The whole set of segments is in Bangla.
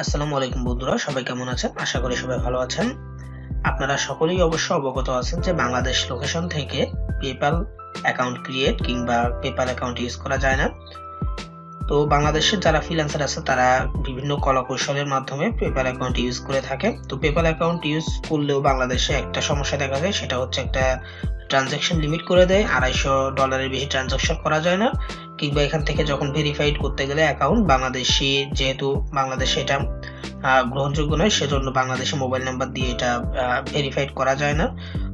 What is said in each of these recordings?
আসসালামু আলাইকুম বন্ধুরা, সবাই কেমন আছেন? আশা করি সবাই ভালো আছেন। আপনারা সকলেই অবশ্য অবগত আছেন যে বাংলাদেশ লোকেশন থেকে পেপ্যাল অ্যাকাউন্ট ক্রিয়েট কিংবা পেপ্যাল অ্যাকাউন্ট ইউজ করা যায় না। তো বাংলাদেশের যারা ফ্রিল্যান্সার আছে তারা বিভিন্ন কলাকৌশলের মাধ্যমে পেপ্যাল অ্যাকাউন্ট ইউজ করে থাকে। তো পেপ্যাল অ্যাকাউন্ট ইউজ করলেও বাংলাদেশে একটা সমস্যা দেখা যায়, সেটা হচ্ছে একটা ট্রানজাকশন লিমিট করে দেয়। $250 বেশি ট্রানজাকশন করা যায় না, কিংবা এখান থেকে যখন ভেরিফাইড করতে গেলে অ্যাকাউন্ট বাংলাদেশি, যেহেতু বাংলাদেশে এটা গ্রহণযোগ্য নয়, সেজন্য বাংলাদেশি মোবাইল নাম্বার দিয়ে এটা ভেরিফাইড করা যায় না।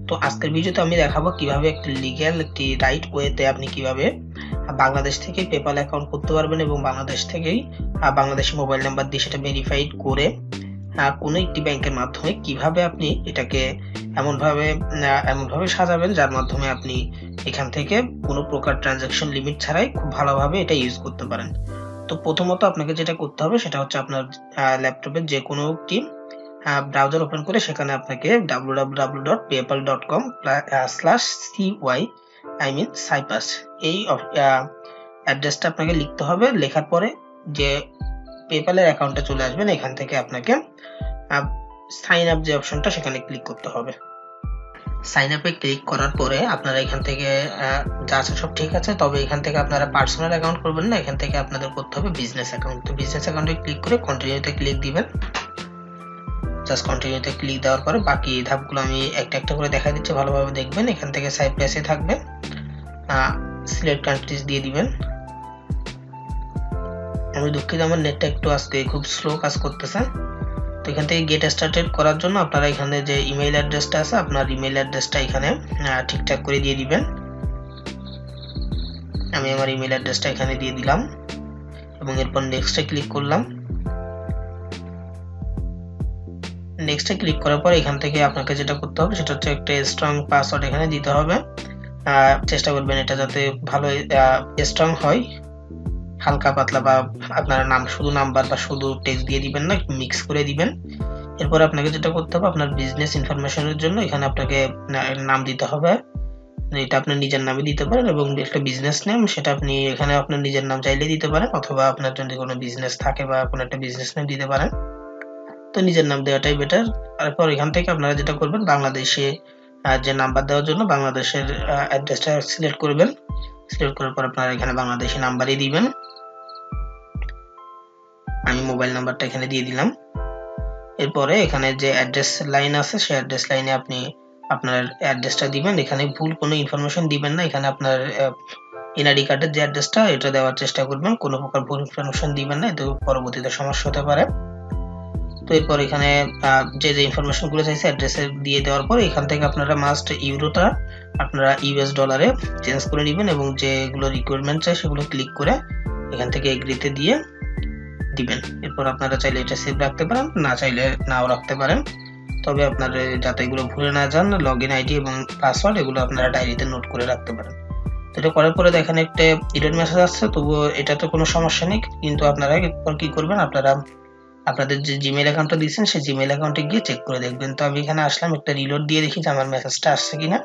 তো আজকের ভিডিওতে আমি দেখাবো কিভাবে একটি লিগ্যাল, একটি রাইট ওয়েতে আপনি কিভাবে বাংলাদেশ থেকে পেপ্যাল অ্যাকাউন্ট করতে পারবেন এবং বাংলাদেশ থেকেই বাংলাদেশি মোবাইল নাম্বার দিয়ে সেটা ভেরিফাইড করে কোনো একটি ব্যাংকের মাধ্যমে কিভাবে আপনি এটাকে এমনভাবে সাজাবেন যার মাধ্যমে আপনি এখান থেকে কোনো প্রকার ট্রানজাকশন লিমিট ছাড়াই খুব ভালোভাবে এটা ইউজ করতে পারেন। তো প্রথমত আপনাকে যেটা করতে হবে সেটা হচ্ছে আপনার ল্যাপটপের যে কোনো একটি ব্রাউজার ওপেন করে সেখানে আপনাকে www.paypal.com/cyprus এই অ্যাড্রেসটা আপনাকে লিখতে হবে। লেখার পরে যে পেপ্যালের অ্যাকাউন্টে চলে আসবেন, এখান থেকে আপনাকে সাইন আপ যে অপশনটা সেখানে ক্লিক করতে হবে। সাইন আপে ক্লিক করার পরে আপনারা এখান থেকে যা আছে সব ঠিক আছে, তবে এখান থেকে আপনারা পার্সোনাল অ্যাকাউন্ট করবেন না, এখান থেকে আপনাদের করতে হবে বিজনেস অ্যাকাউন্ট। তো বিজনেস অ্যাকাউন্টে ক্লিক করে কন্টিনিউতে ক্লিক দিবেন। জাস্ট কন্টিনিউতে ক্লিক দেওয়ার পরে বাকি ধাপগুলো আমি একটা একটা করে দেখা দিচ্ছি, ভালোভাবে দেখবেন। এখান থেকে সাইপ্রাসে থাকবে, সিলেক্ট কান্ট্রিজ দিয়ে দিবেন। আমি দুঃখিত, আমার নেটটা একটু আজকে খুব স্লো কাজ করতেছে। তো এখান থেকে গেট স্টার্টেড করার জন্য আপনারা এখানে যে ইমেইল অ্যাড্রেসটা আছে, আপনার ইমেইল অ্যাড্রেসটা এখানে ঠিকঠাক করে দিয়ে দিবেন। আমি আমার ইমেইল অ্যাড্রেসটা এখানে দিয়ে দিলাম এবং এরপর নেক্সটে ক্লিক করলাম। নেক্সটে ক্লিক করার পর এখান থেকে আপনাকে যেটা করতে হবে সেটা হচ্ছে একটা স্ট্রং পাসওয়ার্ড এখানে দিতে হবে। চেষ্টা করবেন এটা যাতে ভালো স্ট্রং হয়, হালকা পাতলা, বা আপনার নাম শুধু নাম্বার বা শুধু টেক্সট দিয়ে দিবেন না, মিক্স করে দিবেন। এরপর আপনাকে যেটা করতে হবে, আপনার বিজনেস ইনফরমেশনের জন্য এখানে আপনাকে নাম দিতে হবে। এটা আপনার নিজের নামে দিতে পারেন এবং একটা বিজনেস নেম, সেটা আপনি এখানে আপনার নিজের নাম চাইলে দিতে পারেন, অথবা আপনার যদি কোনো বিজনেস থাকে বা কোনো একটা বিজনেস নেম দিতে পারেন। তো নিজের নাম দেওয়াটাই বেটার। তারপর এখান থেকে আপনারা যেটা করবেন, বাংলাদেশে যে নাম্বার দেওয়ার জন্য বাংলাদেশের অ্যাড্রেসটা সিলেক্ট করবেন। সিলেক্ট করার পর আপনারা এখানে বাংলাদেশি নাম্বারই দিবেন। আমি মোবাইল নাম্বারটা এখানে দিয়ে দিলাম। এরপরে এখানে যে অ্যাড্রেস লাইন আছে সেই অ্যাড্রেস লাইনে আপনি আপনার অ্যাড্রেসটা দিবেন। এখানে ভুল কোনো ইনফরমেশন দিবেন না। এখানে আপনার এনআইডি কার্ডের যে অ্যাড্রেসটা এটা দেওয়ার চেষ্টা করবেন, কোনো প্রকার ভুল ইনফরমেশন দিবেন না, এতে পরবর্তীতে সমস্যা হতে পারে। তো এরপর এখানে যে ইনফরমেশনগুলো চাইছে অ্যাড্রেসে দিয়ে দেওয়ার পর এখান থেকে আপনারা মাস্ট ইউরোটা আপনারা ইউএস ডলারে চেঞ্জ করে নেবেন এবং যেগুলো রিকোয়ারমেন্ট চাই সেগুলো ক্লিক করে এখান থেকে এগ্রিতে দিয়ে দিবেন। এরপর আপনারা চাইলে এটা সেভ রাখতে পারেন, না চাইলে নাও রাখতে পারেন। তবে আপনার যাতে এগুলো ভুলে না যান, লগইন আইডি এবং পাসওয়ার্ড এগুলো আপনারা ডায়েরিতে নোট করে রাখতে পারেন। তো এটা করার পরে দেখেন একটা এরর মেসেজ আসছে, তবুও এটাতে কোনো সমস্যা নেই। কিন্তু আপনারা এরপর কি করবেন, আপনারা আপনাদের যে জিমেইল অ্যাকাউন্টটা দিয়েছেন সেই জিমেইল অ্যাকাউন্টে গিয়ে চেক করে দেখবেন। তো আমি এখানে আসলাম, একটা রিলোড দিয়ে দেখি যে আমার মেসেজটা আসছে কিনা।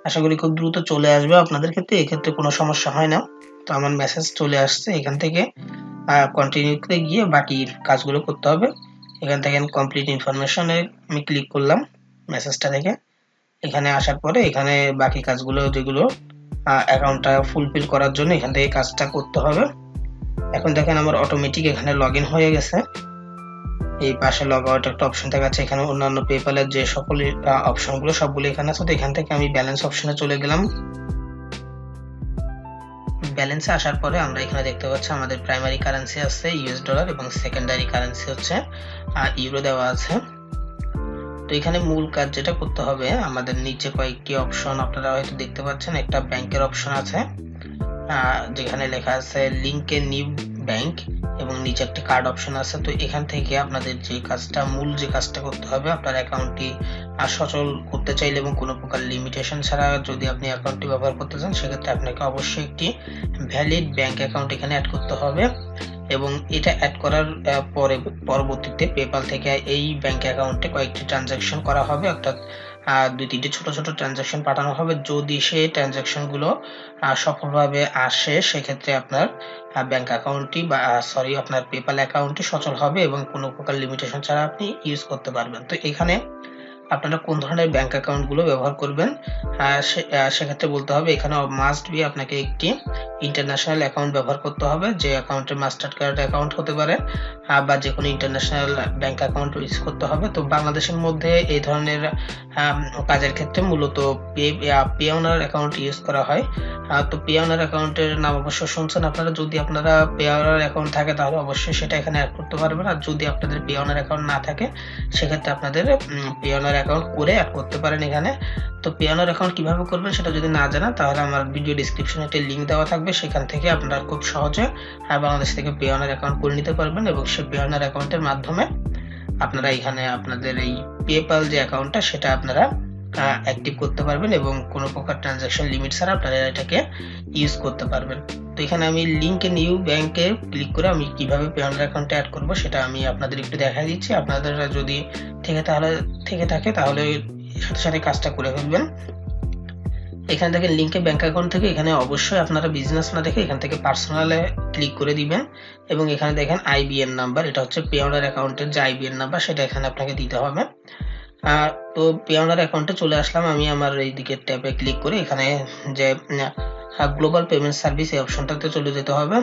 আশা করি খুব দ্রুত চলে আসবে আপনাদের ক্ষেত্রে, এক্ষেত্রে কোনো সমস্যা হয় না। তো আমার মেসেজ চলে আসছে। এখান থেকে কন্টিনিউতে গিয়ে বাকি কাজগুলো করতে হবে। এখান থেকে কমপ্লিট ইনফরমেশনে আমি ক্লিক করলাম মেসেজটা থেকে। এখানে আসার পরে এখানে বাকি কাজগুলো যেগুলো অ্যাকাউন্টটা ফুলফিল করার জন্য এখান থেকে কাজটা করতে হবে। এখন দেখেন আমার অটোমেটিক এখানে লগ ইন হয়ে গেছে। এই পাশে লগ আউট একটা অপশন দেখা যাচ্ছে, এখানে অন্যান্য পেপ্যালের যে সকল অপশনগুলো সবগুলো এখানে আছে। তো এখান থেকে আমি ব্যালেন্স অপশনে চলে গেলাম। ব্যালেন্সে আসার পরে আমরা এখানে দেখতে পাচ্ছি আমাদের প্রাইমারি কারেন্সি আছে ইউএস ডলার এবং সেকেন্ডারি কারেন্সি হচ্ছে ইউরো দেওয়া আছে। তো এখানে মূল কাজ যেটা করতে হবে, আমাদের নিচে কয়েকটি অপশন আপনারা হয়তো দেখতে পাচ্ছেন। একটা ব্যাংকের অপশন আছে যেখানে লেখা আছে লিংকে নিউ ব্যাংক এবং নিচে একটা কার্ড অপশন আছে। তো এখান থেকে আপনাদের যে কাজটা, মূল যে কাজটা করতে হবে, আপনার অ্যাকাউন্টটি সচল করতে চাইলে এবং কোনো প্রকার লিমিটেশন ছাড়া যদি আপনি অ্যাকাউন্টটি ব্যবহার করতে চান, সেক্ষেত্রে আপনাকে অবশ্যই একটি ভ্যালিড ব্যাংক অ্যাকাউন্ট এখানে অ্যাড করতে হবে এবং এটা অ্যাড করার পরবর্তীতে পেপ্যাল থেকে এই ব্যাংক অ্যাকাউন্টে কয়েকটি ট্রানজাকশন করা হবে, অর্থাৎ 2-3টি ছোট ছোট ট্রানজাকশন পাঠানো হবে। যদি সেই ট্রানজাকশনগুলো সফলভাবে আসে সেক্ষেত্রে আপনার ব্যাংক অ্যাকাউন্টটি বা আপনার পেপ্যাল অ্যাকাউন্টটি সচল হবে এবং কোনো প্রকার লিমিটেশন ছাড়া আপনি ইউজ করতে পারবেন। তো এখানে আপনারা কোন ধরনের ব্যাংক অ্যাকাউন্ট গুলো ব্যবহার করবেন সেক্ষেত্রে বলতে হবে এখানে মাস্ট বি আপনাকে একটি ইন্টারন্যাশনাল অ্যাকাউন্ট ব্যবহার করতে হবে, যে অ্যাকাউন্টে মাস্টার কার্ড অ্যাকাউন্ট হতে পারে বা যে কোনো ইন্টারন্যাশনাল ব্যাংক অ্যাকাউন্ট ইউজ করতে হবে। তো বাংলাদেশের মধ্যে এই ধরনের কাজের ক্ষেত্রে মূলত পে অনার অ্যাকাউন্ট ইউজ করা হয়। তো পে অনার অ্যাকাউন্টের নাম অবশ্য শুনছেন আপনারা। যদি আপনারা পে অনার অ্যাকাউন্ট থাকে তাহলে অবশ্যই সেটা এখানে অ্যাড করতে পারবেন, আর যদি আপনাদের পে অনার অ্যাকাউন্ট না থাকে সেক্ষেত্রে আপনাদের পে অনার অ্যাকাউন্ট করে অ্যাড করতে পারেন এখানে। তো পে অনার অ্যাকাউন্ট কিভাবে করবেন সেটা যদি না জানেন তাহলে আমার ভিডিও ডেসক্রিপশনে একটা লিঙ্ক দেওয়া থাকবে, সেখান থেকে আপনারা খুব সহজে বাংলাদেশ থেকে পে অনার অ্যাকাউন্ট করে নিতে পারবেন এবং সেই পে অনার অ্যাকাউন্টের মাধ্যমে আপনারা এখানে আপনাদের এই পেপ্যাল যে অ্যাকাউন্টটা সেটা আপনারা অ্যাক্টিভ করতে পারবেন এবং কোনো প্রকার ট্রানজাকশন লিমিট ছাড়া আপনারা এটাকে ইউজ করতে পারবেন। তো এখানে আমি লিঙ্কে নিউ ব্যাংকে ক্লিক করে আমি কিভাবে পে অনার অ্যাকাউন্টে অ্যাড করব সেটা আমি আপনাদের একটু দেখাই দিচ্ছি। আপনাদের যদি থেকে থাকে তাহলে সাথে সাথে কাজটা করে ফেলবেন। এখান থেকে লিঙ্কে ব্যাংক অ্যাকাউন্ট থেকে এখানে অবশ্যই আপনারা বিজনেস না দেখে এখান থেকে পার্সোনালে ক্লিক করে দিবেন এবং এখানে দেখেন আইবিএন নাম্বার, এটা হচ্ছে পে অনার অ্যাকাউন্টের যে আইবিএন নাম্বার সেটা এখানে আপনাকে দিতে হবে। তো পে অনার অ্যাকাউন্টে চলে আসলাম আমি। আমার এই দিকের ট্যাবে ক্লিক করে এখানে যে গ্লোবাল পেমেন্ট সার্ভিস এই অপশনটাতে চলে যেতে হবে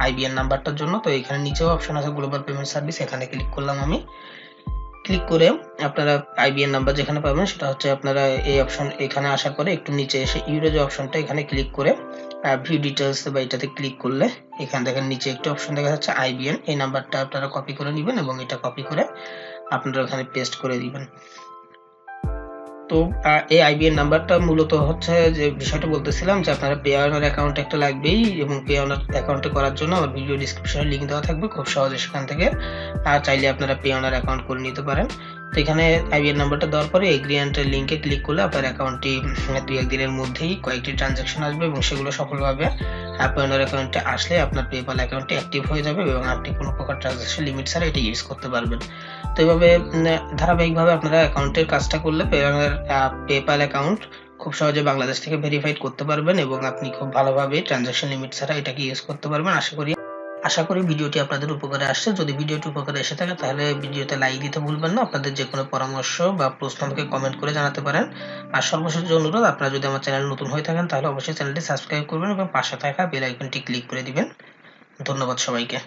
আইবিএন নাম্বারটার জন্য। তো এখানে নিচেও অপশন আছে গ্লোবাল পেমেন্ট সার্ভিস, এখানে ক্লিক করলাম আমি। ক্লিক করে আপনারা আইবিএন নাম্বার যেখানে পাবেন সেটা হচ্ছে আপনারা এই অপশন এখানে আসার পরে একটু নিচে এসে ইউরো যে অপশনটা এখানে ক্লিক করে ভিউ ডিটেলস বা এটাতে ক্লিক করলে এখানে দেখেন নিচে একটা অপশন দেখা যাচ্ছে আইবিএন, এই নাম্বারটা আপনারা কপি করে নেবেন এবং এটা কপি করে আপনারা ওখানে পেস্ট করে দিবেন। তো এই আইবিএন নাম্বারটা মূলত হচ্ছে যে বিষয়টা বলতেছিলাম যে আপনারা পে অনার অ্যাকাউন্ট একটা লাগবেই এবং পে অনার অ্যাকাউন্টে করার জন্য আমার ভিডিও ডেসক্রিপশনে লিংক দেওয়া থাকবে, খুব সহজে সেখান থেকে চাইলে আপনারা পে অনার অ্যাকাউন্ট করে নিতে পারেন। তো এখানে আইবিএন নাম্বারটা দেওয়ার পরে এগ্রিমেন্টের লিঙ্কে ক্লিক করলে আপনার অ্যাকাউন্টটি 2-1 দিনের মধ্যেই কয়েকটি ট্রানজাকশন আসবে এবং সেগুলো সফলভাবে পে অনার অ্যাকাউন্টে আসলে আপনার পেপ্যাল অ্যাকাউন্টটি অ্যাক্টিভ হয়ে যাবে এবং আপনি কোনো প্রকার ট্রানজাকশন লিমিট ছাড়া এটি ইউজ করতে পারবেন। তো এইভাবে ধারাবাহিকভাবে আপনারা অ্যাকাউন্টের কাজটা করলে পেপ্যাল অ্যাকাউন্ট খুব সহজে বাংলাদেশ থেকে ভেরিফাইড করতে পারবেন এবং আপনি খুব ভালোভাবে ট্রানজাকশন লিমিট ছাড়া এটাকে ইউজ করতে পারবেন। আশা করি ভিডিওটি আপনাদের উপকারে আসছে। যদি ভিডিওটি উপকারে এসে থাকে তাহলে ভিডিওতে লাইক দিতে ভুলবেন না। আপনাদের যে কোনো পরামর্শ বা প্রশ্ন আমাকে কমেন্ট করে জানাতে পারেন। আর সর্বশেষ যে অনুরোধ, আপনারা যদি আমার চ্যানেল নতুন হয়ে থাকেন তাহলে অবশ্যই চ্যানেলটি সাবস্ক্রাইব করবেন এবং পাশে থাকা বেল আইকনটি ক্লিক করে দিবেন। ধন্যবাদ সবাইকে।